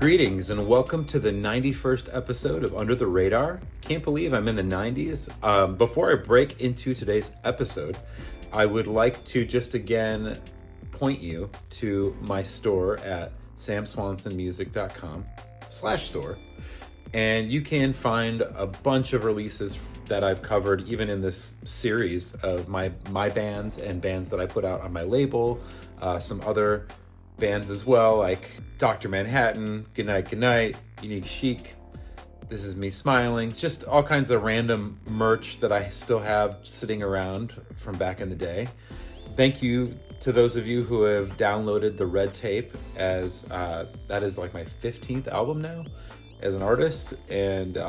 Greetings and welcome to the 91st episode of Under the Radar. Can't believe I'm in the 90s. Before I break into today's episode, I would like to just again point you to my store at samswansonmusic.com/store. And you can find a bunch of releases that I've covered even in this series of my bands and bands that I put out on my label, some other bands as well, like Dr. Manhattan, Goodnight, Unique Chic, This Is Me Smiling, just all kinds of random merch that I still have sitting around from back in the day. Thank you to those of you who have downloaded the Red Tape, as that is like my 15th album now as an artist, and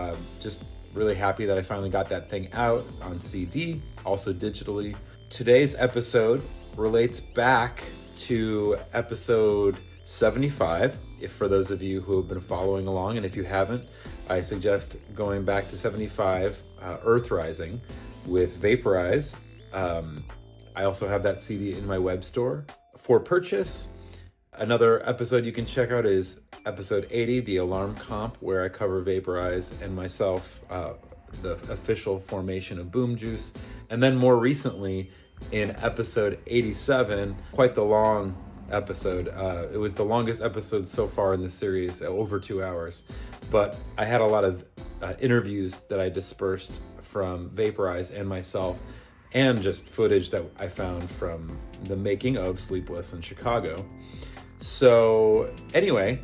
just really happy that I finally got that thing out on CD, also digitally. Today's episode relates back to episode 75, if for those of you who have been following along, and if you haven't, I suggest going back to 75, Earth Rising with Vapor Eyes. I also have that CD in my web store for purchase. Another episode you can check out is episode 80, the Alarm Comp, where I cover Vapor Eyes and myself, the official formation of Boomjuice. And then more recently, in episode 87, quite the long episode. It was the longest episode so far in the series, over 2 hours. But I had a lot of interviews that I dispersed from Vapor Eyes and myself, and just footage that I found from the making of Sleepless in Chicago. So anyway,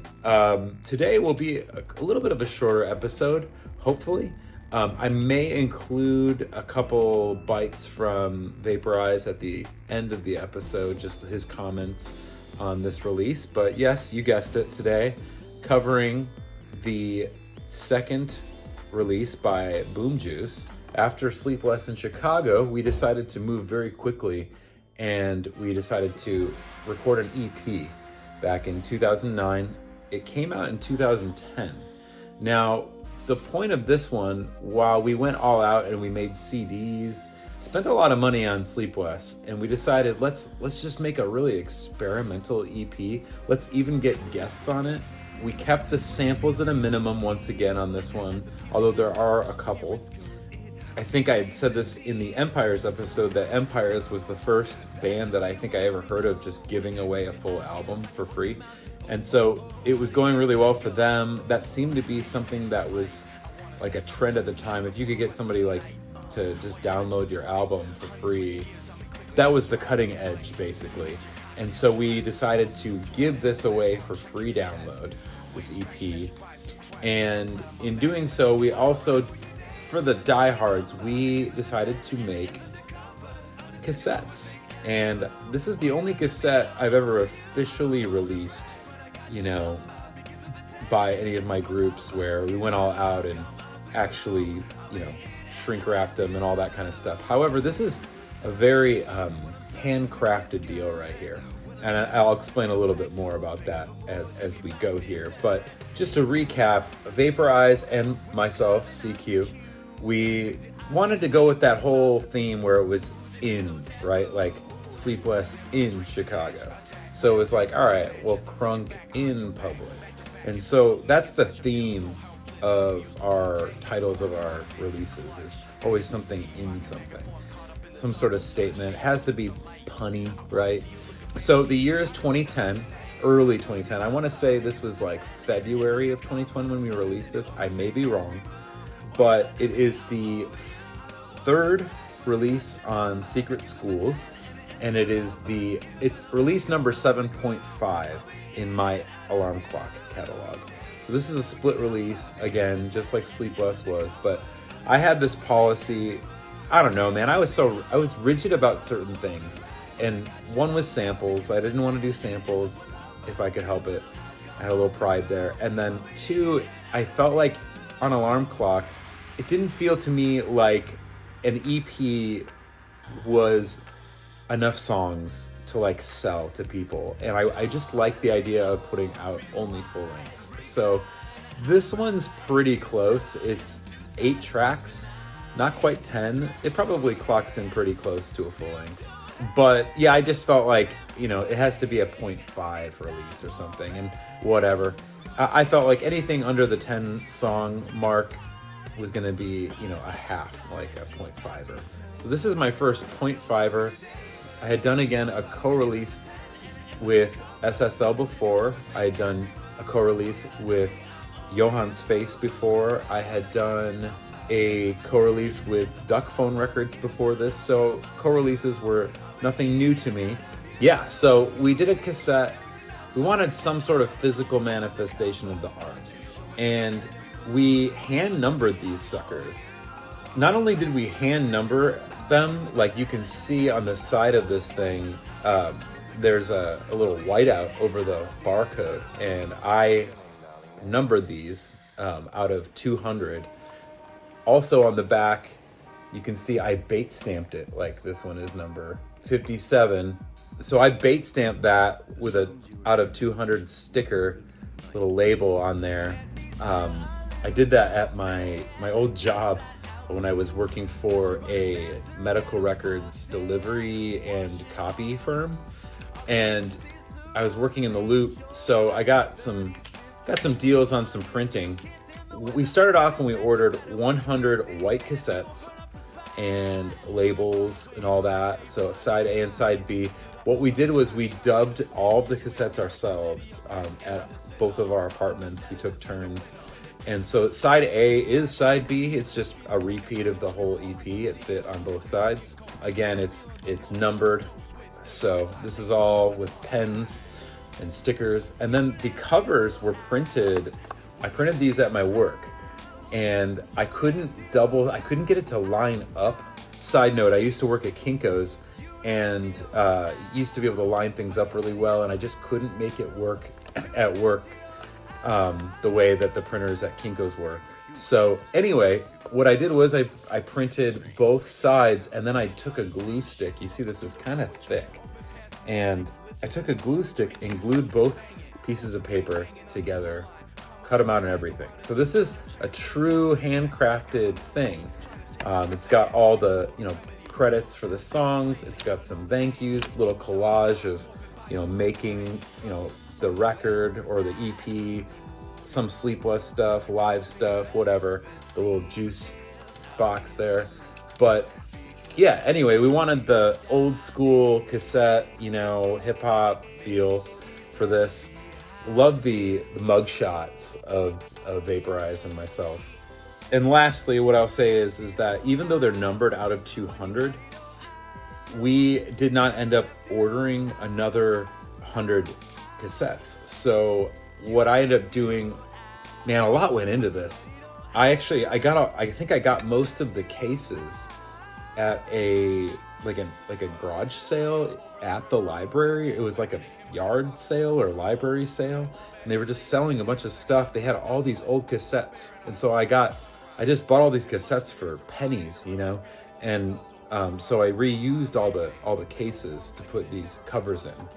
today will be a little bit of a shorter episode, hopefully. I may include a couple bites from Vapor Eyes at the end of the episode, just his comments on this release. But yes, you guessed it, today, covering the second release by Boomjuice. After Sleepless in Chicago, we decided to move very quickly, and we decided to record an EP back in 2009. It came out in 2010. Now, the point of this one, while we went all out and we made CDs, spent a lot of money on Sleepless, and we decided let's just make a really experimental EP. Let's even get guests on it. We kept the samples at a minimum once again on this one, although there are a couple. I think I had said this in the Empires episode, that Empires was the first band that I think I ever heard of just giving away a full album for free. And so it was going really well for them. That seemed to be something that was like a trend at the time. If you could get somebody like to just download your album for free, that was the cutting edge basically. And so we decided to give this away for free download, this EP. And in doing so, we also, for the diehards, we decided to make cassettes. And this is the only cassette I've ever officially released, by any of my groups, where we went all out and actually, shrink wrapped them and all that kind of stuff. However, this is a very handcrafted deal right here. And I'll explain a little bit more about that as we go here. But just to recap, Vapor Eyes and myself, CQ, we wanted to go with that whole theme where it was in, right? Like Sleepless in Chicago. So it was like, all right, well, Crunk in public. And so that's the theme of our titles of our releases, is always something in something. Some sort of statement. It has to be punny, right? So the year is 2010, early 2010. I want to say this was like February of 2020 when we released this. I may be wrong, but it is the third release on Secret Schools, and it's release number 7.5 in my alarm clock catalog. So this is a split release, again, just like Sleepless was, but I had this policy, I don't know, man, I was rigid about certain things, and one was samples. I didn't want to do samples if I could help it. I had a little pride there. And then two, I felt like on Alarm Clock, it didn't feel to me like an EP was enough songs to like sell to people, and I just like the idea of putting out only full lengths. So this one's pretty close. It's 8 tracks, not quite 10. It probably clocks in pretty close to a full length. But yeah, I just felt like, it has to be a 0.5 release or something, and whatever. I felt like anything under the 10 song mark was going to be, you know, a half, like a 0.5er. So this is my first 0.5er. I had done again a co-release with SSL before. I had done a co-release with Johan's Face before. I had done a co-release with Duck Phone Records before this, so co-releases were nothing new to me. Yeah, so we did a cassette. We wanted some sort of physical manifestation of the art, and we hand numbered these suckers. Not only did we hand number them, like you can see on the side of this thing, there's a little whiteout over the barcode, and I numbered these out of 200. Also on the back, you can see I bait stamped it, like this one is number 57. So I bait stamped that with a out of 200 sticker, little label on there. I did that at my old job when I was working for a medical records delivery and copy firm, and I was working in the loop, so I got some deals on some printing. We started off and we ordered 100 white cassettes and labels and all that, so side A and side B. What we did was we dubbed all the cassettes ourselves at both of our apartments. We took turns. And so side A is side B. It's just a repeat of the whole EP. It fit on both sides. Again, it's numbered. So this is all with pens and stickers. And then the covers were printed. I printed these at my work, and I couldn't get it to line up. Side note, I used to work at Kinko's, and used to be able to line things up really well, and I just couldn't make it work at work the way that the printers at Kinko's were. So anyway, what I did was I printed both sides, and then I took a glue stick. You see this is kind of thick, and I took a glue stick and glued both pieces of paper together, cut them out and everything. So this is a true handcrafted thing. It's got all the, you know, credits for the songs. It's got some thank yous, little collage of, you know, making, you know, the record or the EP, some Sleepless stuff, live stuff, whatever, the little juice box there. But yeah, anyway, we wanted the old school cassette, you know, hip hop feel for this. Love the mug shots of Vapor Eyes and myself. And lastly, what I'll say is that even though they're numbered out of 200, we did not end up ordering another 100 cassettes. So what I ended up doing, man, a lot went into this. I think I got most of the cases at a garage sale at the library. It was like a yard sale or library sale, and they were just selling a bunch of stuff. They had all these old cassettes, and so I just bought all these cassettes for pennies, you know, and so I reused all the cases to put these covers in,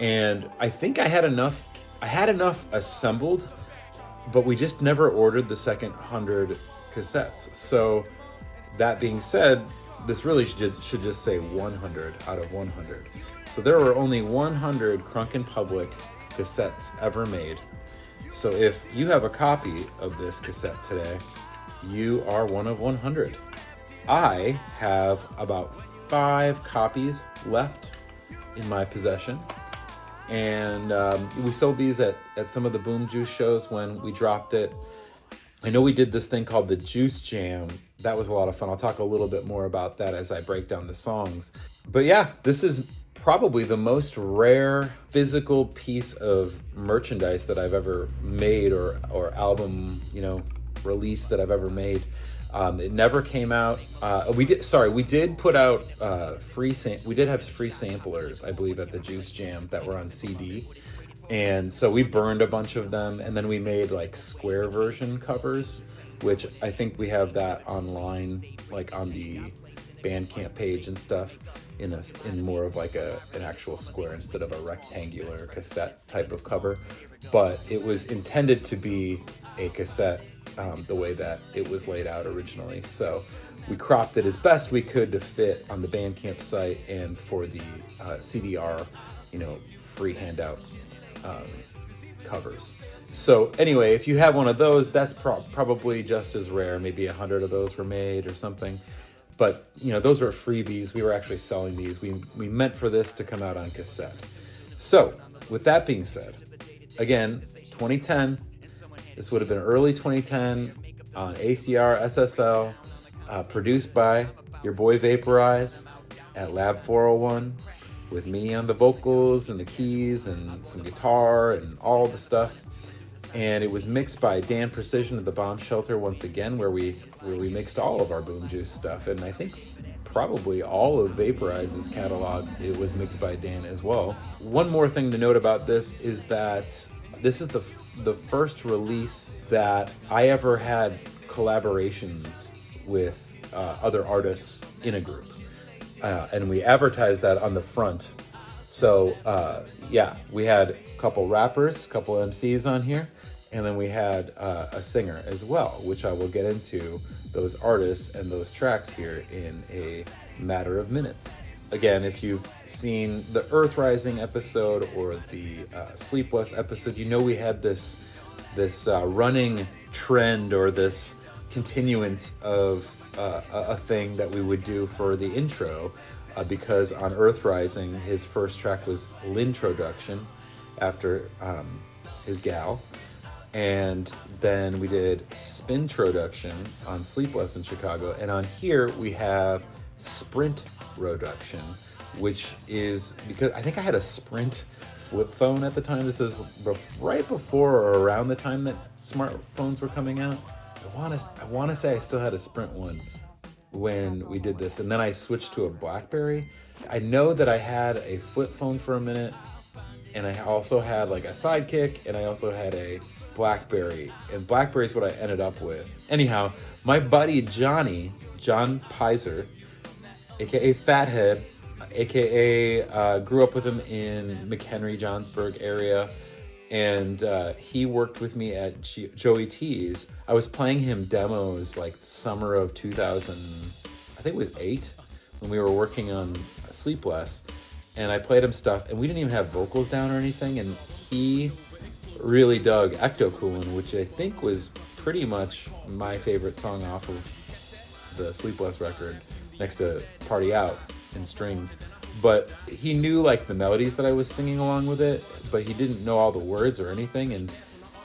and I think I had enough assembled, but we just never ordered the second 100 cassettes. So that being said, this really should just say 100 out of 100. So there were only 100 Crunk in Public cassettes ever made. So if you have a copy of this cassette today, you are one of 100. I have about 5 copies left in my possession, and we sold these at some of the Boomjuice shows when we dropped it. I know we did this thing called the Juice Jam. That was a lot of fun. I'll talk a little bit more about that as I break down the songs. But yeah, this is probably the most rare physical piece of merchandise that I've ever made, or album, you know, release that I've ever made. It never came out. We did put out we did have free samplers, I believe, at the Juice Jam that were on CD. And so we burned a bunch of them, and then we made like square version covers, which I think we have that online, like on the Bandcamp page and stuff, in more of like an actual square instead of a rectangular cassette type of cover. But it was intended to be a cassette the way that it was laid out originally. So we cropped it as best we could to fit on the Bandcamp site and for the CDR, you know, free handout covers. So anyway, if you have one of those, that's probably just as rare. Maybe 100 of those were made or something. But, you know, those were freebies. We were actually selling these. We meant for this to come out on cassette. So, with that being said, again, 2010. This would have been early 2010 on ACR SSL, produced by your boy Vapor Eyes at Lab 401, with me on the vocals and the keys and some guitar and all the stuff. And it was mixed by Dan Precision of the Bomb Shelter once again, where we mixed all of our Boomjuice stuff. And I think probably all of Vapor Eyes' catalog, it was mixed by Dan as well. One more thing to note about this is that this is the first release that I ever had collaborations with other artists in a group. And we advertised that on the front. So yeah, we had a couple rappers, a couple MCs on here. And then we had a singer as well, which I will get into those artists and those tracks here in a matter of minutes. Again, if you've seen the Earth Rising episode or the Sleepless episode, you know we had this running trend or this continuance of a thing that we would do for the intro, because on Earth Rising, his first track was L'Introduction after his gal. And then we did Spintroduction on Sleepless in Chicago. And on here we have Sprint Roduction, which is because I think I had a Sprint flip phone at the time. This is right before or around the time that smartphones were coming out. I want to say I still had a Sprint one when we did this. And then I switched to a BlackBerry. I know that I had a flip phone for a minute, and I also had like a Sidekick, and I also had a BlackBerry, and BlackBerry is what I ended up with. Anyhow, my buddy John Pizer, aka Fathead, aka grew up with him in McHenry, Johnsburg area, and he worked with me at Joey T's. I was playing him demos like summer of 2000, I think it was 8, when we were working on Sleepless, and I played him stuff, and we didn't even have vocals down or anything, and he really dug Ecto-Coolin', which I think was pretty much my favorite song off of the Sleepless record, next to Party Out and Strings. But he knew like the melodies that I was singing along with it, but he didn't know all the words or anything. And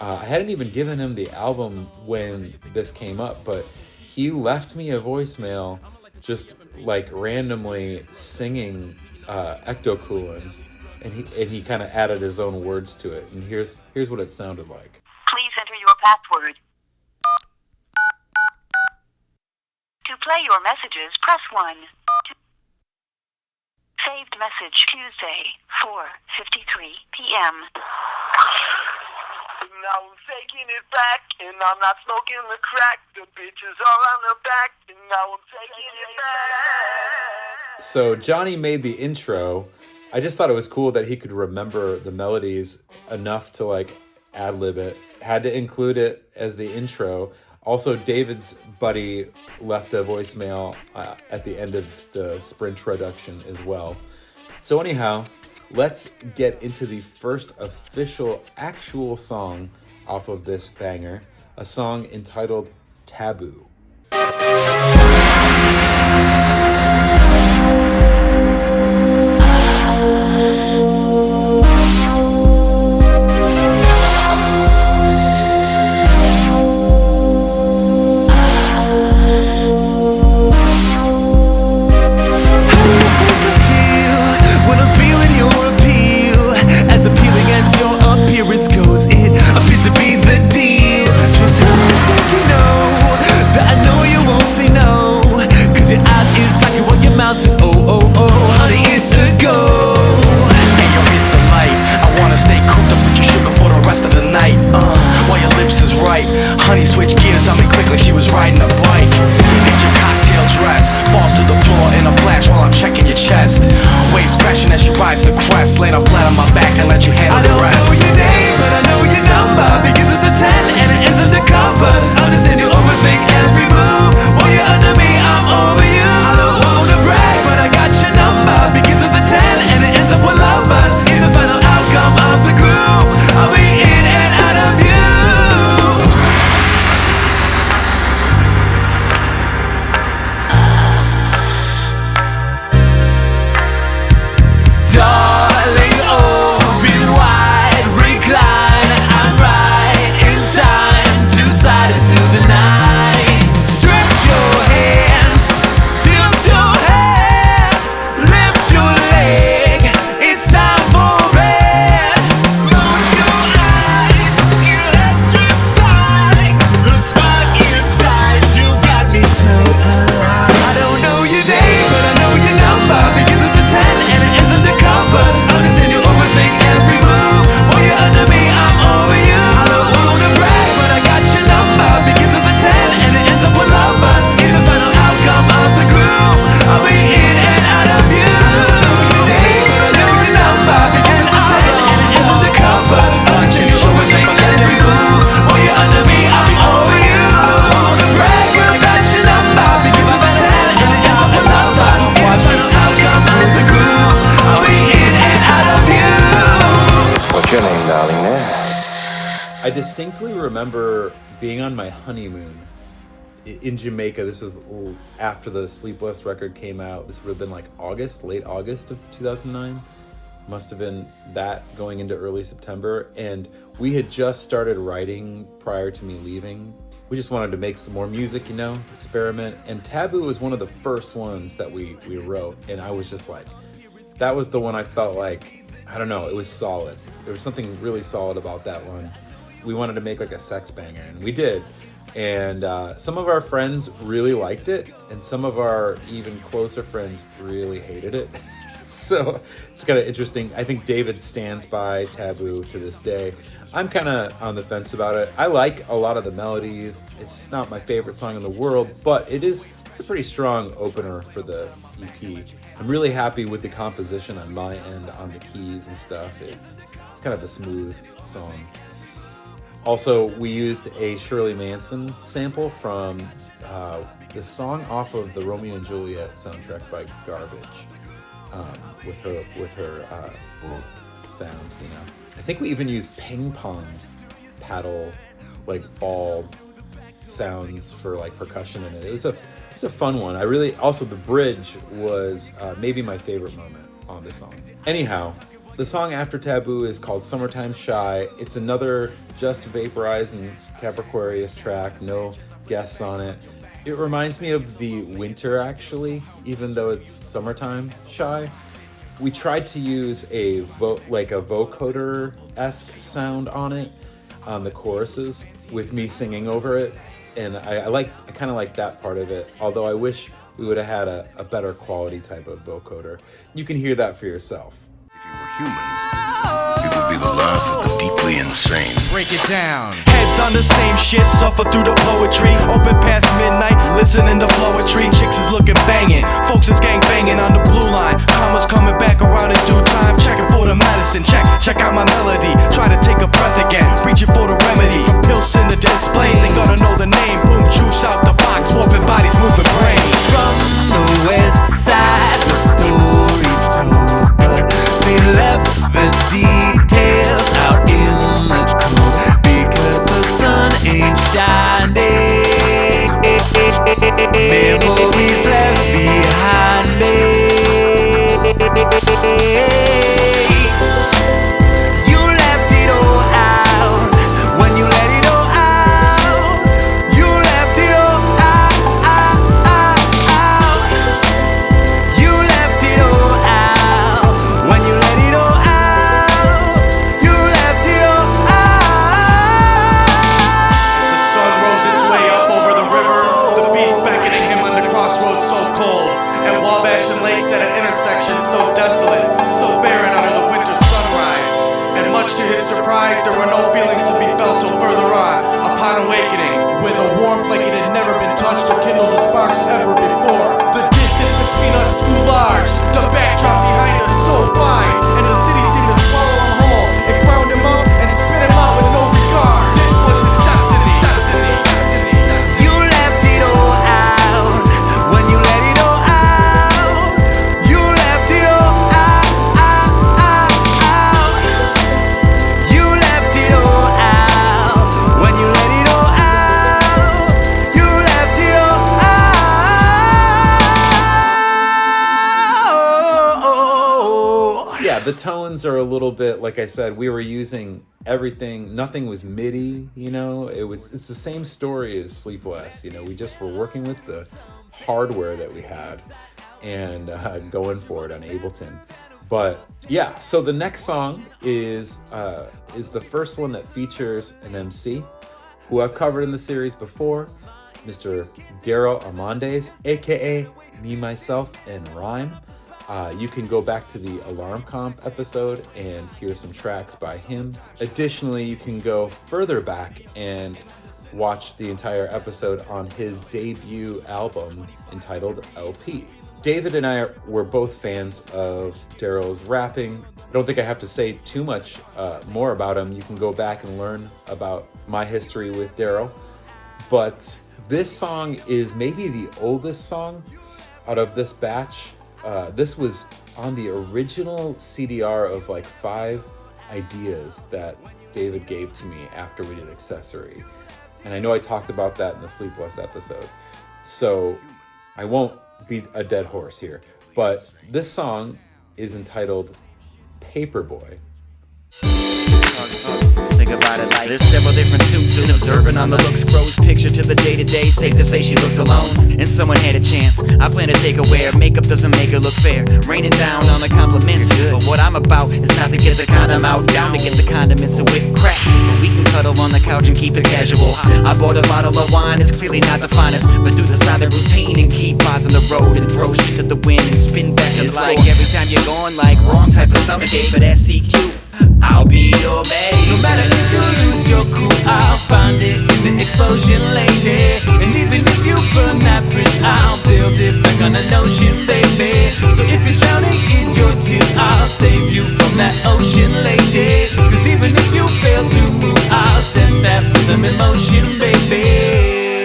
I hadn't even given him the album when this came up, but he left me a voicemail just like randomly singing Ecto-Coolin'. And he kind of added his own words to it. And here's what it sounded like. Please enter your password. To play your messages, press 1. Saved message Tuesday, 4:53 p.m. Now I'm taking it back, and I'm not smoking the crack. The bitches are on the back, and now I'm taking it back. So Johnny made the intro. I just thought it was cool that he could remember the melodies enough to like ad-lib it. Had to include it as the intro. Also, David's buddy left a voicemail at the end of the Sprint Reduction as well. So anyhow, let's get into the first official actual song off of this banger, a song entitled Taboo. Honey switch gears on me quick like she was riding a bike. And your cocktail dress falls to the floor in a flash while I'm checking your chest. Waves crashing as she rides the crest. Laying her flat on my back and let you handle the rest. I don't know your name, but I know your number. Begins with a 10 and it ends with the covers. Understand you overthink every move. While you're under me, I'm over you. I don't wanna brag, but I got your number. Begins with a 10 and it ends up with lovers. See the final outcome of the groove. I'll be in and out of you. distinctly remember being on my honeymoon in Jamaica. This was after the Sleepless record came out. This would have been like late August of 2009. Must have been that going into early September. And we had just started writing prior to me leaving. We just wanted to make some more music, experiment. And Taboo was one of the first ones that we wrote. And I was just like, that was the one I felt like, I don't know, it was solid. There was something really solid about that one. We wanted to make like a sex banger, and we did. And some of our friends really liked it, and some of our even closer friends really hated it. So it's kind of interesting. I think David stands by Taboo to this day. I'm kind of on the fence about it. I like a lot of the melodies. It's just not my favorite song in the world, but it's a pretty strong opener for the EP. I'm really happy with the composition on my end, on the keys and stuff. It's kind of a smooth song. Also, we used a Shirley Manson sample from the song off of the Romeo and Juliet soundtrack by Garbage, with her sound. I think we even used ping pong paddle, like ball sounds for like percussion in it. It's a fun one. Also the bridge was maybe my favorite moment on the song. Anyhow. The song after Taboo is called Summertime Shy. It's another just Vapor Eyes and Capriquarius track, no guests on it. It reminds me of the winter, actually, even though it's Summertime Shy. We tried to use a vocoder-esque sound on it, on the choruses, with me singing over it. And I kind of like that part of it, although I wish we would have had a better quality type of vocoder. You can hear that for yourself. Human, it would be the laugh of the deeply insane. Break it down. Heads on the same shit, suffer through the poetry. Open past midnight, listening to poetry. Chicks is looking banging, folks is gang banging on the blue line. Karma's coming back around in due time. Checking for the medicine, check out my melody. Try to take a breath again, reaching for the remedy. From Pilsen to displays, they gonna know the name. Boomjuice out the box, warping bodies, moving brains. From the west side, the story's told, but we left the details out in the cold because the sun ain't shining. Memories left behind me. You left it all out when you let it all out. You left it all out. You left it all out when you let it all out. You left it all out. The sun rose its way up over the river, the beast beckoning him on the crossroads so cold, and Wabash and Lakes at an intersection so desolate, so barren under the winter sunrise. And much to his surprise, there were no feelings to be felt till further on, upon awakening, with a warmth like it had never been touched or kindled as sparks ever before. The distance between us too large, the backdrop behind us so wide, and the city seemed to swallow him whole. It ground him up and spit him out with no regard. This was his destiny. You left it all out when you let it all out. You left it all out. You left it all out when you let it all out. You left it all out. Yeah, the tones are a little bit, like I said, we were using everything. Nothing was MIDI, it's the same story as Sleepless. We just were working with the hardware that we had and going for it on Ableton. But yeah, so the next song is the first one that features an MC who I've covered in the series before, Mr. Daryl Armandes, aka Me, Myself, and Rhyme. You can go back to the Alarm Comp episode and hear some tracks by him. Additionally, you can go further back and watch the entire episode on his debut album entitled LP. David and I were both fans of Daryl's rapping. I don't think I have to say too much more about him. You can go back and learn about my history with Daryl. But this song is maybe the oldest song out of this batch. This was on the original CDR of like 5 ideas that David gave to me after we did Accessory. And I know I talked about that in the Sleepless episode, so I won't beat a dead horse here. But this song is entitled Paperboy. Think about it like there's several different suits and observing on the looks grows picture to the day-to-day. Safe to say she looks alone and someone had a chance. I plan to take her where makeup doesn't make her look fair. Raining down on the compliments, but what I'm about is not to get the condom out, down to get the condiments and whip crack. We can cuddle on the couch and keep it casual. I bought a bottle of wine, it's clearly not the finest, but do the silent routine and keep eyes on the road and throw shit to the wind and spin back. It's like every time you're going like wrong type of stomach ache, but SCQ, I'll be your babe. No matter if you lose your cool, I'll find it in the explosion lady. And even if you burn that bridge, I'll build it back on an ocean, baby. So if you're drowning in your tears, I'll save you from that ocean lady. Cause even if you fail to move, I'll set that rhythm in motion, baby.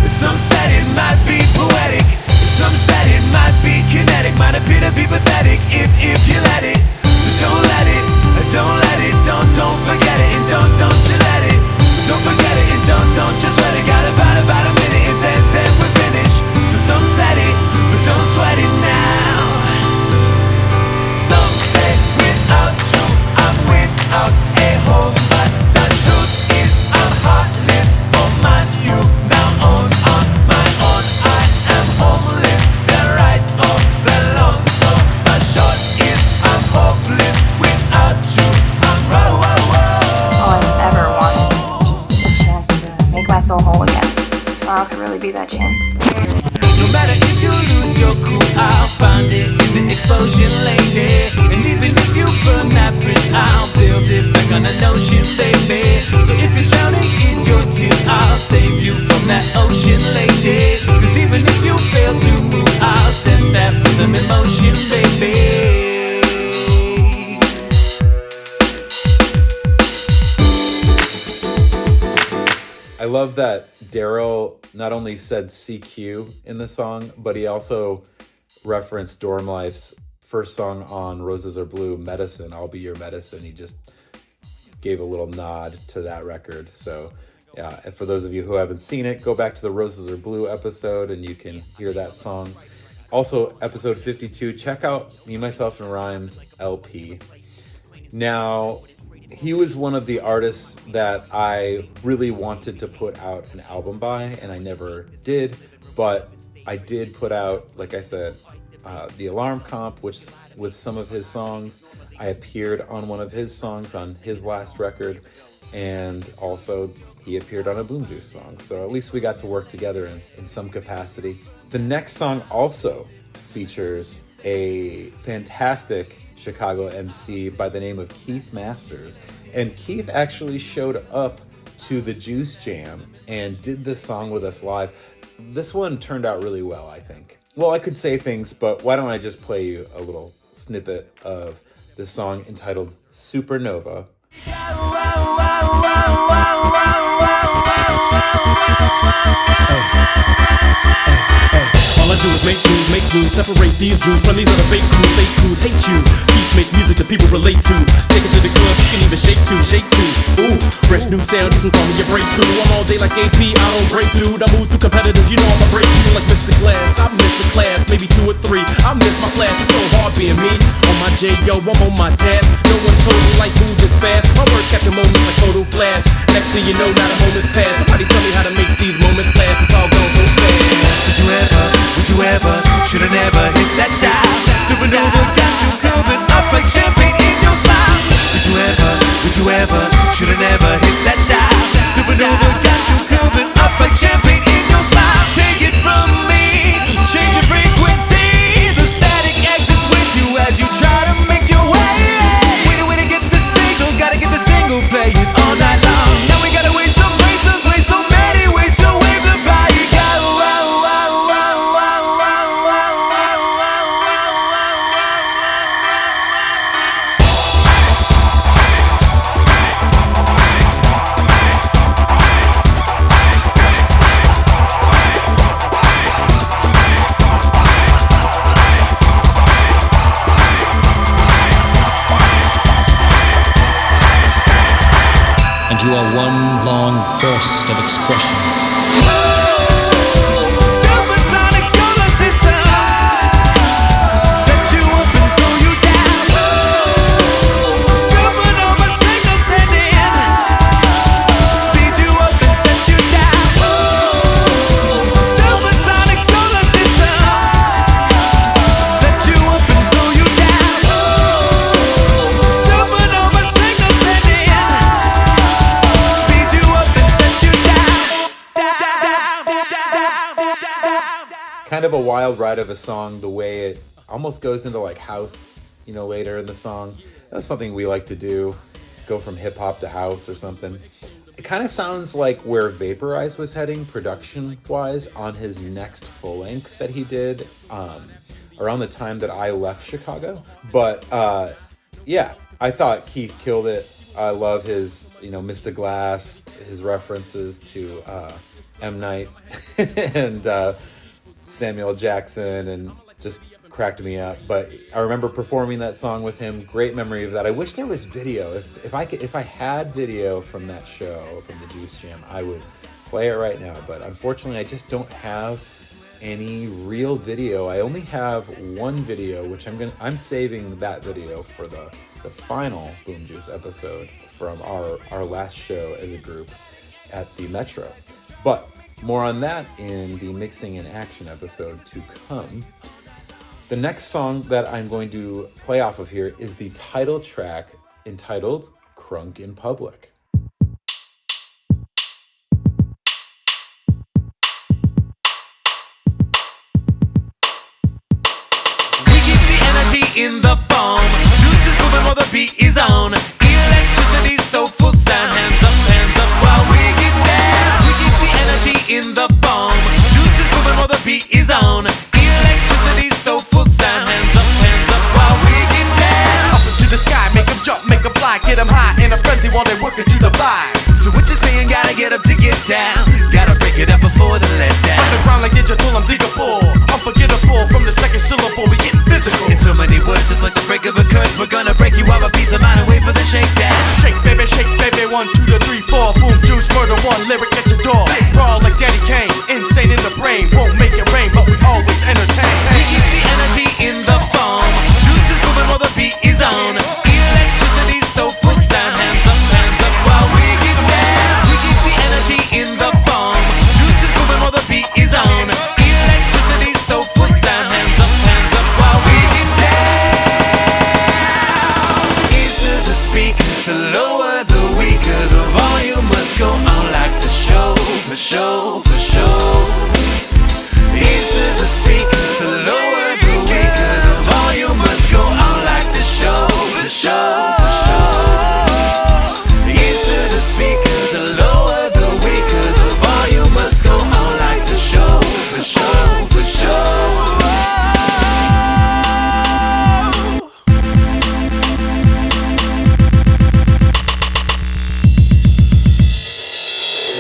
Some said it might be poetic, some said it might be kinetic, might appear to be pathetic if you let it. So don't let it, don't forget it, and don't you let it. Don't forget it and don't just let it. Got about a minute and then we're finished. So some said it, but don't sweat it now. Some say without you, I'm without a home, but the truth is I'm heartless for my you. Now on my own, I am homeless. The right all belongs. So the short is I'm hopeless. Without you, I'm All I've ever wanted is just a chance to make my soul whole again. Tomorrow could really be that chance. No matter if you lose your cool, I'll find it in the explosion lady. And even if you burn that bridge, I'll build it back on an ocean, baby. So if you're drowning in your tears, I'll save you from that ocean lady. Cause even if you fail to move, I'll set that rhythm in motion, baby. I love that Daryl not only said CQ in the song, but he also referenced Dorm Life's first song on Roses Are Blue, Medicine, I'll Be Your Medicine. He just gave a little nod to that record. So yeah, and for those of you who haven't seen it, go back to the Roses Are Blue episode and you can hear that song. Also, episode 52, check out Me, Myself, and Rhymes LP. Now, he was one of the artists that I really wanted to put out an album by, and I never did, but I did put out, like I said, the Alarm Comp, which with some of his songs. I appeared on one of his songs on his last record, and also he appeared on a Boomjuice song, so at least we got to work together in some capacity. The next song also features a fantastic Chicago MC by the name of Keith Masters, and Keith actually showed up to the Juice Jam and did this song with us live. This one turned out really well, I think. Well, I could say things, but why don't I just play you a little snippet of this song entitled Supernova. All I do is make moves, separate these Jews from these other fake crews hate you. Keep make music that people relate to. Take it to the club, you can even shake to. Ooh, fresh new sound, you can call me a breakthrough. I'm all day like AP, I don't break, dude. I move through competitors, you know I'm a break through like Mr. Glass. I miss the class, maybe 2 or 3. I miss my class, it's so hard being me. On my J, yo, I'm on my task. No one told me like move this fast. My work capture moments like photo flash. Next thing you know, not a moment's past. Somebody tell me how to make these moments last. It's all gone so fast. Would you ever, should've never hit that dial. Supernova got you moving up like champagne in your smile. Would you ever, should've never hit that dial. Supernova got you moving up like champagne in your smile. Take it from me, change your frequency. The static exits with you as you try to make your way. When it gets the single, gotta get the single, play it all night long. Now we gotta wait so many ways to wave the body. of expression. Supersonic solar system. Set you up and slow you down. Supernova signal sending. Speed you up and set you down. Supersonic solar system. Set you up and slow you down. Supernova signal sending. Speed you up and set you down. Kind of a wild ride of a song, the way it almost goes into like house, later in the song. That's something we like to do, go from hip hop to house or something. It kind of sounds like where Vapor Eyes was heading production wise on his next full length that he did around the time that I left Chicago. But yeah, I thought Keith killed it. I love his, Mr. Glass, his references to M. Night and Samuel Jackson, and just cracked me up. But I remember performing that song with him. Great memory of that. I wish there was video. If I had video from that show, from the Juice Jam, I would play it right now. But unfortunately, I just don't have any real video. I only have one video, which I'm saving that video for the final Boomjuice episode from our last show as a group at the Metro. But more on that in the Mixing in Action episode to come. The next song that I'm going to play off of here is the title track entitled Crunk in Public. We keep the energy in the bomb. Juice is moving while the beat is on. Electricity, soulful sound. Hands up while we get down. We keep the energy in the bomb. Juice is moving while the beat is on. Electricity, soulful sound. Hands up while we get down. Up into the sky, make them jump, make them fly, get them high in a frenzy while they working to the vibe. So what you saying? Gotta get up to get down. Gotta break it up before the letdown. Underground like digital, I'm digable. Unforgettable from the second syllable, we get physical. In so many words, just like the break of a curse, we're gonna break you out a piece of mind and wait for the shakedown. Shake baby, 1, 2 to 3, 4. Boom juice, murder one, lyric at your door. Raw like Daddy Kane, insane in the brain. Won't make it rain, but we always entertain. We keep the energy in the bomb. Juice is moving while the beat is on. Electricity, soulful sound. Hands up while we get down. We keep the energy in the bomb. Juice is moving while the beat is on. Electricity, soulful sound. Hands up while we get down. Ease to the speakers, to lower the weaker. The volume must go on like the show, for show, for show. Ease to the speakers, to lower the weaker. The volume must go on like the show, for show, for show. Ease to the speakers, to lower the weaker. The volume must go on like the show, for show, for show.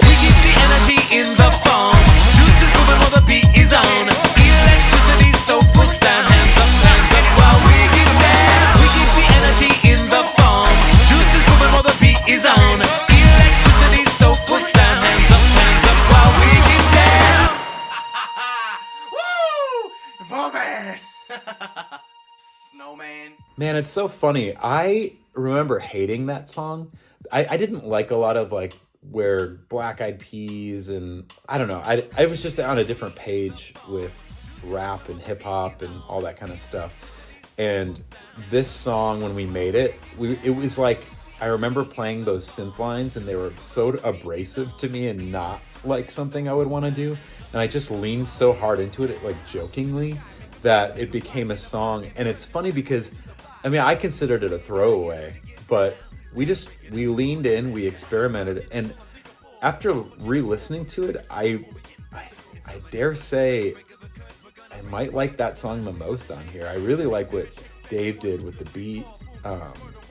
We keep the energy in the bomb. Juice is moving while the beat is on. Electricity, soulful sound. Hands up while we get down. We keep the energy in the bomb. Juice is moving while the beat is on. Electricity, soulful sound. Hands up while we get down. Woo! Oh man! Snowman. Man, it's so funny. I remember hating that song. I didn't like a lot of like where Black Eyed Peas and I don't know. I was just on a different page with rap and hip hop and all that kind of stuff. And this song, when we made it, it was like, I remember playing those synth lines and they were so abrasive to me and not like something I would want to do. And I just leaned so hard into it, like jokingly, that it became a song. And it's funny because, I mean, I considered it a throwaway, but we leaned in, we experimented, and after re-listening to it, I dare say I might like that song the most on here. I really like what Dave did with the beat,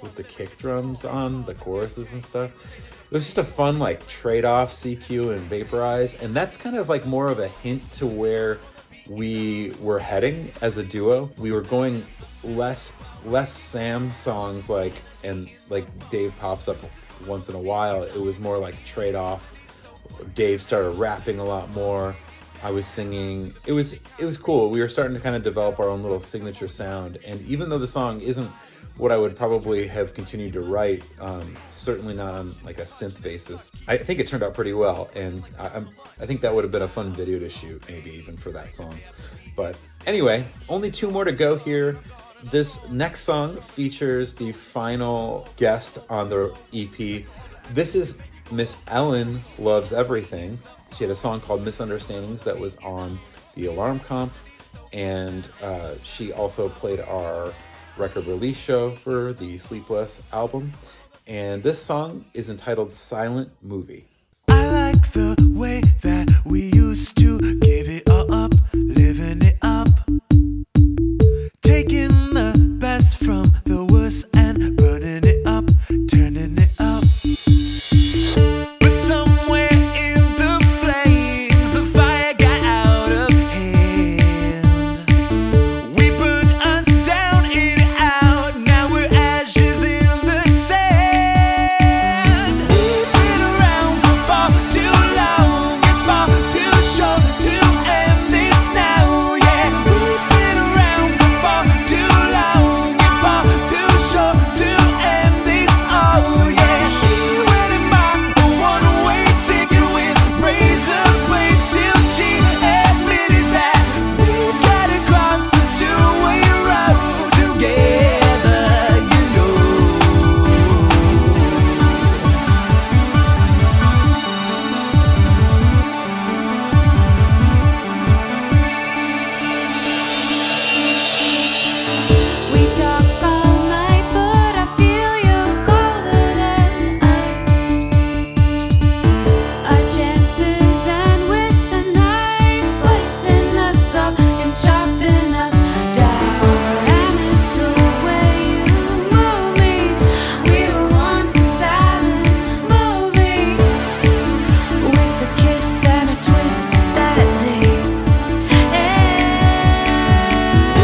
with the kick drums on the choruses and stuff. It was just a fun like trade-off, CQ and Vapor Eyes, and that's kind of like more of a hint to where we were heading as a duo. We were going less Sam songs, and Dave pops up once in a while. It was more like trade off, Dave started rapping a lot more. I was singing. It was cool. We were starting to kind of develop our own little signature sound. And even though the song isn't what I would probably have continued to write, certainly not on like a synth basis, I think it turned out pretty well. And I think that would have been a fun video to shoot, maybe even for that song. But anyway, only 2 more to go here. This next song features the final guest on the EP. This is Miss Ellen Loves Everything. She had a song called Misunderstandings that was on the Alarm Comp, and she also played our record release show for the Sleepless album. And this song is entitled Silent Movie. I like the way that we used to give it all up, living it up, taking the best from the worst and burning it up, turning it up. But somewhere in the flames, the fire got out of hand. We burned us down and out, now we're ashes in the sand. We've been around for far too long and far too short to end this now, yeah. We've been around for far too long and far too short to end this all, yeah. She went and bought a one-way ticket with razor blades till she admitted that we've got to cross this two-way road together, you know. We talk all night, but I feel you colder than ice. Our chances end with the knife slicing us up and chopping us down. I miss the way you move me. We were once a silent movie with a kiss and a twist that day.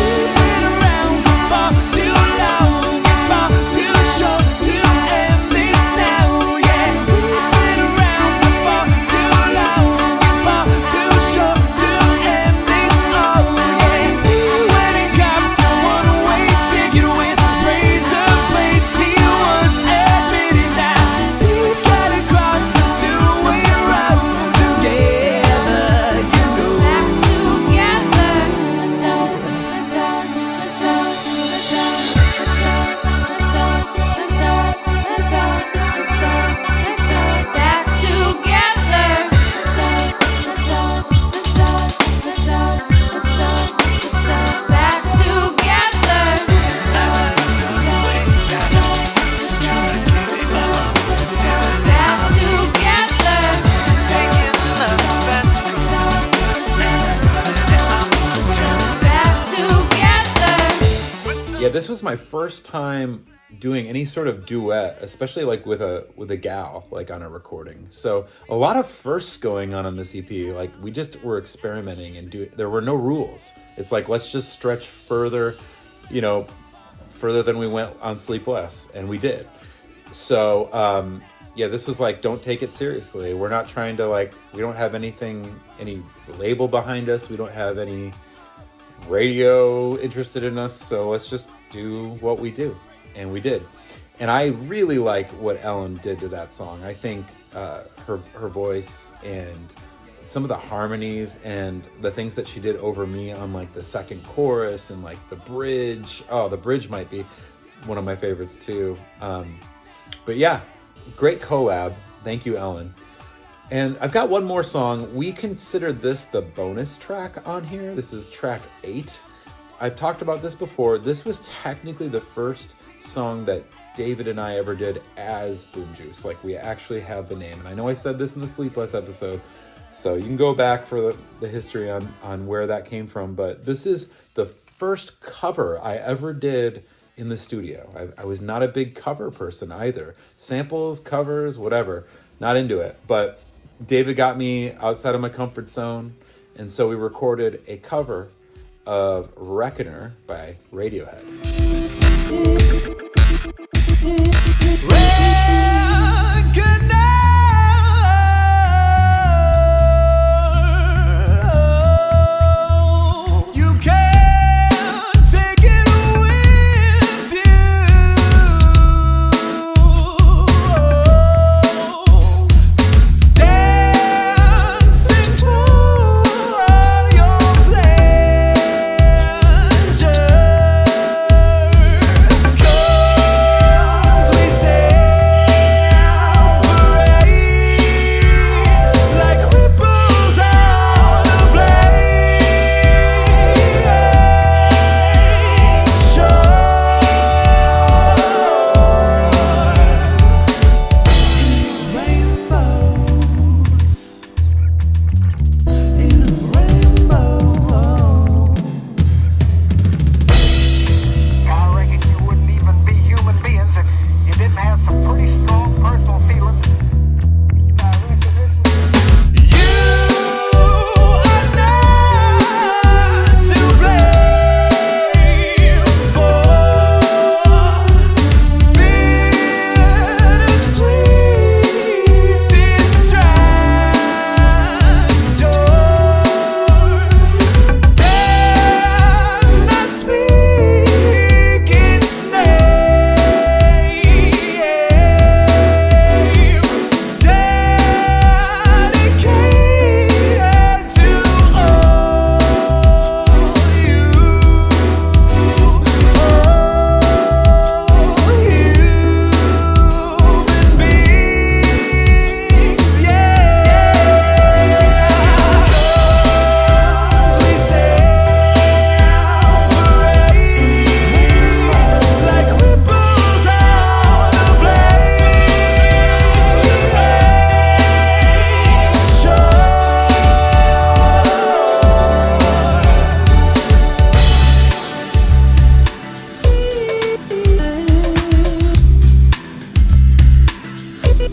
We've been around for far too long and far too short to end this now, yeah. We've been around for far too long and far too short to end this all, yeah. When it got to one-way ticket with razor blades, he was admitting that we've got to cross this two-way road together, you know. Back together. Back together. Back together. Taking the best from us and running it up. Back together. Yeah, this was my first time doing any sort of duet, especially like with a gal, like on a recording. So a lot of firsts going on this EP. Like we just were experimenting and there were no rules. It's like, let's just stretch further, further than we went on Sleepless, and we did. So yeah, this was like, don't take it seriously. We're not trying to we don't have any label behind us. We don't have any radio interested in us. So let's just do what we do. And we did. And I really like what Ellen did to that song. I think her voice and some of the harmonies and the things that she did over me on the second chorus and the bridge. Oh, the bridge might be one of my favorites too. But yeah, great collab. Thank you, Ellen. And I've got one more song. We considered this the bonus track on here. This is track 8. I've talked about this before. This was technically the first song that David and I ever did as Boomjuice. We actually have the name. And I know I said this in the Sleepless episode, so you can go back for the history on where that came from. But this is the first cover I ever did in the studio. I was not a big cover person either. Samples, covers, whatever. Not into it. But David got me outside of my comfort zone, and so we recorded a cover of Reckoner by Radiohead. I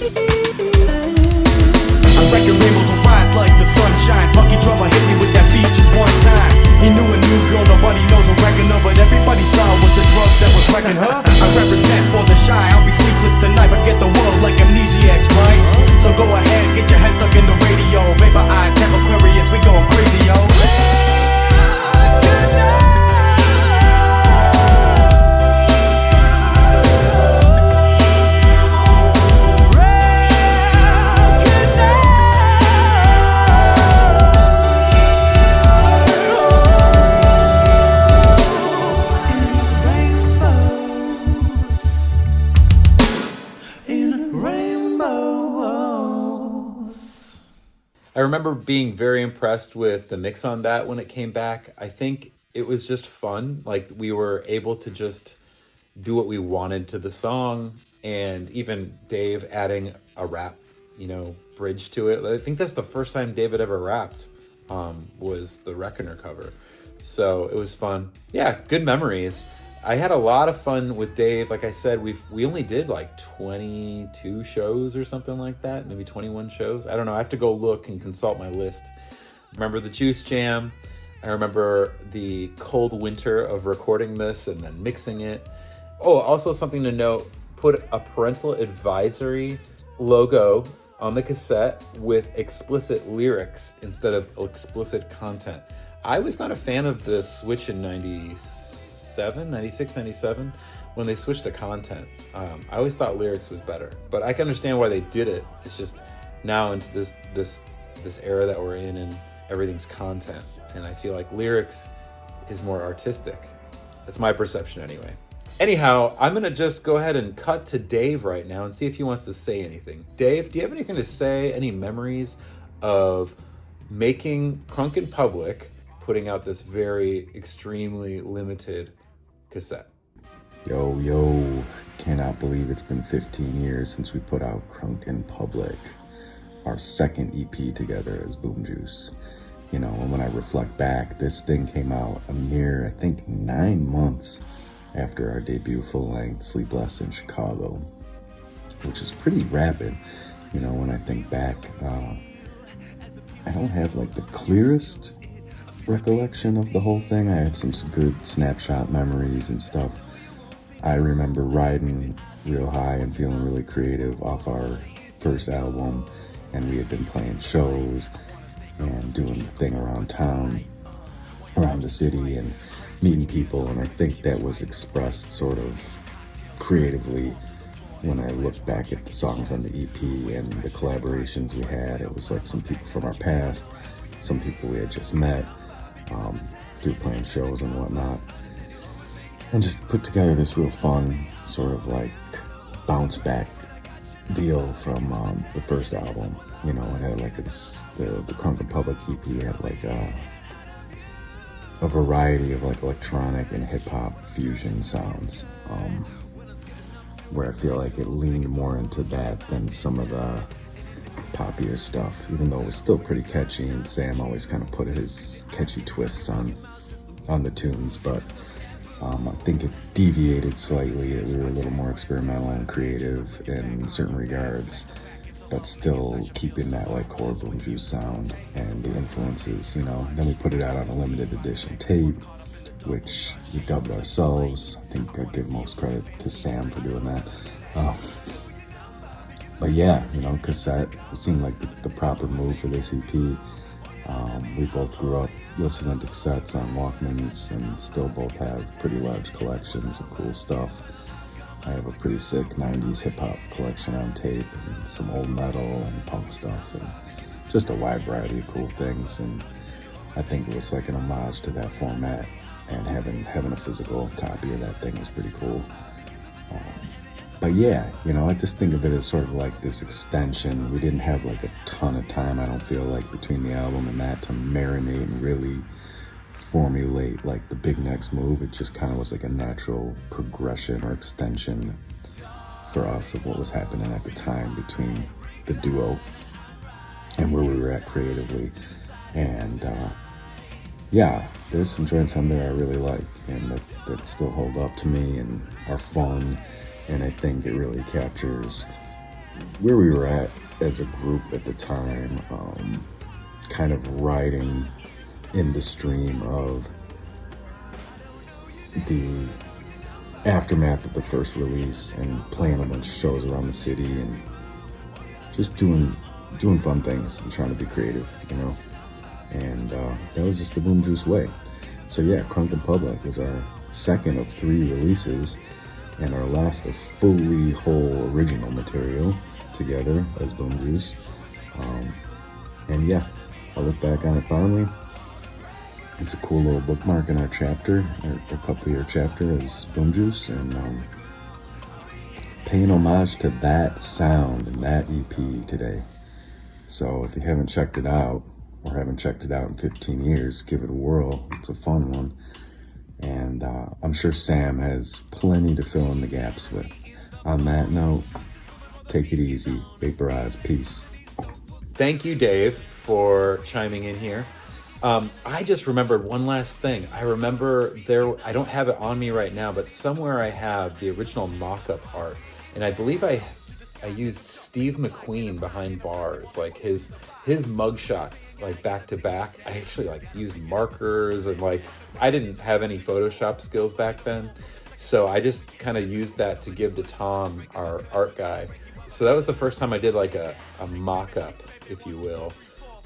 reckon rainbows will rise like the sunshine. Funky drummer hit me with that beat just one time. He knew a new girl, nobody knows a reckon her, but everybody saw was the drugs that was wrecking her. I represent for the shy, I'll be sleepless tonight, forget the world like amnesiacs, right? So go ahead, get your head stuck in the radio. Vapor Eyes Capriquarius, we going crazy, yo. I remember being very impressed with the mix on that when it came back. I think it was just fun. Like, we were able to just do what we wanted to the song, and even Dave adding a rap, bridge to it. I think that's the first time David ever rapped, was the Reckoner cover. So it was fun. Yeah, good memories. I had a lot of fun with Dave. Like I said, we only did like 22 shows or something like that, maybe 21 shows. I don't know. I have to go look and consult my list. Remember the Juice Jam. I remember the cold winter of recording this and then mixing it. Oh, also something to note, put a parental advisory logo on the cassette with explicit lyrics instead of explicit content. I was not a fan of the switch in 96, 97, when they switched to content. I always thought lyrics was better, but I can understand why they did it. It's just now into this era that we're in, and everything's content, and I feel like lyrics is more artistic. That's my perception anyway. Anyhow, I'm gonna just go ahead and cut to Dave right now and see if he wants to say anything. Dave, do you have anything to say? Any memories of making Crunk in public, putting out this very extremely limited cassette? Yo, cannot believe it's been 15 years since we put out Crunk in Public, our second EP together as Boomjuice. And when I reflect back, this thing came out a mere, I think, 9 months after our debut full-length Sleepless in Chicago, which is pretty rapid. When I think back, I don't have like the clearest recollection of the whole thing. I have some good snapshot memories and stuff. I remember riding real high and feeling really creative off our first album, and we had been playing shows and doing the thing around town, around the city, and meeting people, and I think that was expressed sort of creatively when I look back at the songs on the EP and the collaborations we had. It was like some people from our past, some people we had just met through playing shows and whatnot, and just put together this real fun sort of like bounce back deal from the first album. It had like the Crunk in Public EP had like a variety of like electronic and hip-hop fusion sounds, where I feel like it leaned more into that than some of the poppier stuff, even though it was still pretty catchy, and Sam always kind of put his catchy twists on the tunes, but I think it deviated slightly. We were a little more experimental and creative in certain regards, but still keeping that like core Boomjuice sound and the influences, Then we put it out on a limited edition tape, which we dubbed ourselves. I think I give most credit to Sam for doing that. But yeah, cassette seemed like the proper move for this EP. We both grew up listening to cassettes on Walkmans and still both have pretty large collections of cool stuff. I have a pretty sick 90s hip-hop collection on tape, and some old metal and punk stuff, and just a wide variety of cool things. And I think it was like an homage to that format, and having a physical copy of that thing was pretty cool. But yeah, I just think of it as sort of like this extension. We didn't have like a ton of time, I don't feel like, between the album and that to marinate and really formulate like the big next move. It just kind of was like a natural progression or extension for us of what was happening at the time between the duo and where we were at creatively. And yeah, there's some joints on there I really like and that still hold up to me and are fun. And I think it really captures where we were at as a group at the time, kind of riding in the stream of the aftermath of the first release and playing a bunch of shows around the city and just doing fun things and trying to be creative, you know. And that was just the Boomjuice way. So yeah, Crunk in Public was our second of 3 releases and our last of fully whole original material together as Boomjuice. And yeah, I look back on it fondly. It's a cool little bookmark in our chapter, our couple-year chapter as Boomjuice, and paying homage to that sound and that EP today. So if you haven't checked it out, or haven't checked it out in 15 years, give it a whirl. It's a fun one. And I'm sure Sam has plenty to fill in the gaps with. On that note, take it easy. Vapor Eyes, peace. Thank you, Dave, for chiming in here. I just remembered one last thing. I remember I don't have it on me right now, but somewhere I have the original mock-up art. And I believe I used Steve McQueen behind bars, like his mugshots, like back to back. I actually like used markers and like, I didn't have any Photoshop skills back then. So I just kind of used that to give to Tom, our art guy. So that was the first time I did like a mock-up, if you will.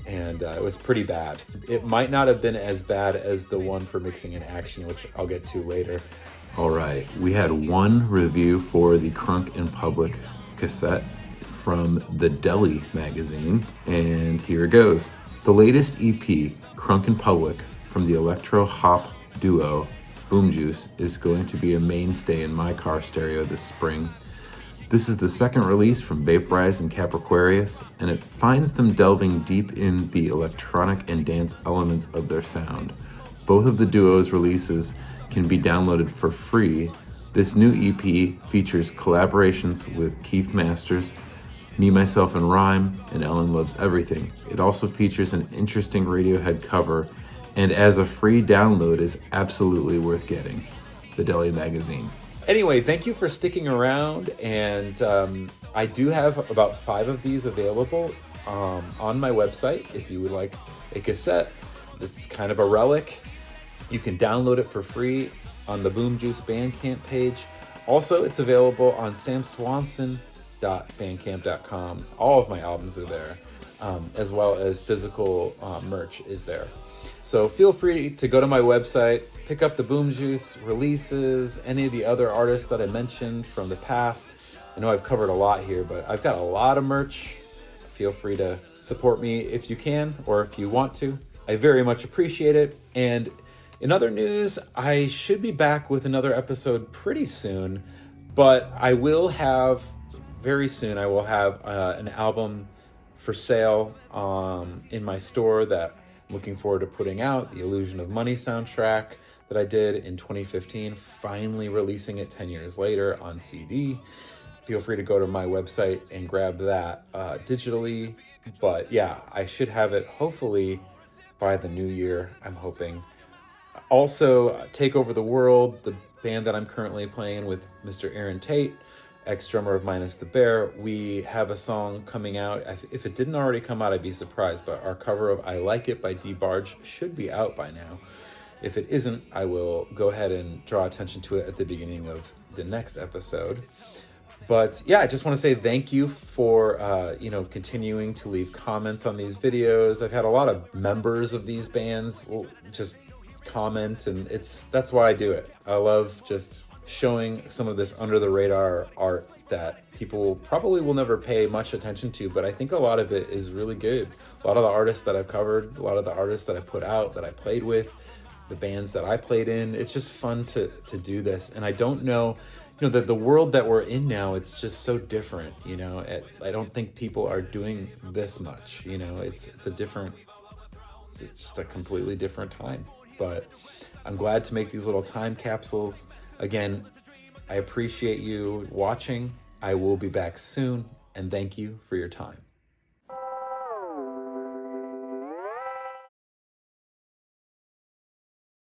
And it was pretty bad. It might not have been as bad as the one for Mixing in Action, which I'll get to later. All right, we had one review for the Crunk in Public cassette from the Deli magazine, and here it goes. The latest EP, Crunk in Public, from the electro-hop duo Boomjuice, is going to be a mainstay in my car stereo this spring. This is the second release from Vapor Eyes and Capriquarius, and it finds them delving deep in the electronic and dance elements of their sound. Both of the duo's releases can be downloaded for free. This new EP features collaborations with Keith Masters, Me, Myself, and Rhyme, and Ellen Loves Everything. It also features an interesting Radiohead cover, and as a free download is absolutely worth getting. The Deli magazine. Anyway, thank you for sticking around, and I do have about 5 of these available on my website. If you would like a cassette, it's kind of a relic. You can download it for free on the Boomjuice Bandcamp page. Also, it's available on samswanson.bandcamp.com. All of my albums are there, as well as physical merch is there. So feel free to go to my website, pick up the Boomjuice releases, any of the other artists that I mentioned from the past. I know I've covered a lot here, but I've got a lot of merch. Feel free to support me if you can, or if you want to. I very much appreciate it. And in other news, I should be back with another episode pretty soon, but I will have, very soon, I will have an album for sale in my store that I'm looking forward to putting out, the Illusion of Money soundtrack that I did in 2015, finally releasing it 10 years later on CD. Feel free to go to my website and grab that digitally. But yeah, I should have it hopefully by the new year, I'm hoping. Also, Take Over the World, the band that I'm currently playing with Mr. Aaron Tate, ex-drummer of Minus the Bear. We have a song coming out. If it didn't already come out, I'd be surprised, but our cover of I Like It by D. Barge should be out by now. If it isn't, I will go ahead and draw attention to it at the beginning of the next episode. But yeah, I just want to say thank you for, continuing to leave comments on these videos. I've had a lot of members of these bands just comment, and that's why I do it. I love just showing some of this under the radar art that people probably will never pay much attention to, but I think a lot of it is really good. A lot of the artists that I've covered, a lot of the artists that I put out, that I played with, the bands that I played in, it's just fun to do this. And I don't know, that the world that we're in now, it's just so different, I don't think people are doing this much, it's just a completely different time. But I'm glad to make these little time capsules. Again, I appreciate you watching. I will be back soon, and thank you for your time.